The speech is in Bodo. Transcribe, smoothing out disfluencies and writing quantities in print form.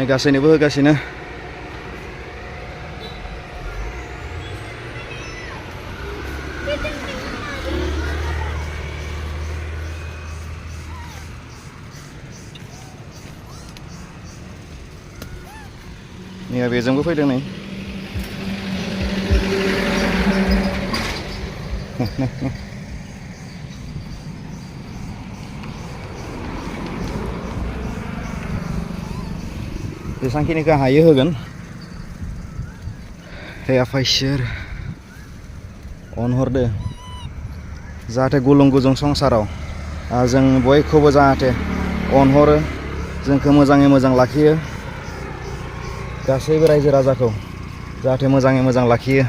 नै गासैनोबो होगासिनो मैया बेजोंबो फैदों नै जेसांखिनिखौ हायो होगोन हे आफा इसोर अनहरदो जाहाथे गुलुं गुजुं संसाराव जों बयखौबो जाहाथे अनहरो जोंखौ मोजाङै मोजां लाखियो गासैबो रायजो राजाखौ जाहाथे मोजाङै मोजां लाखियो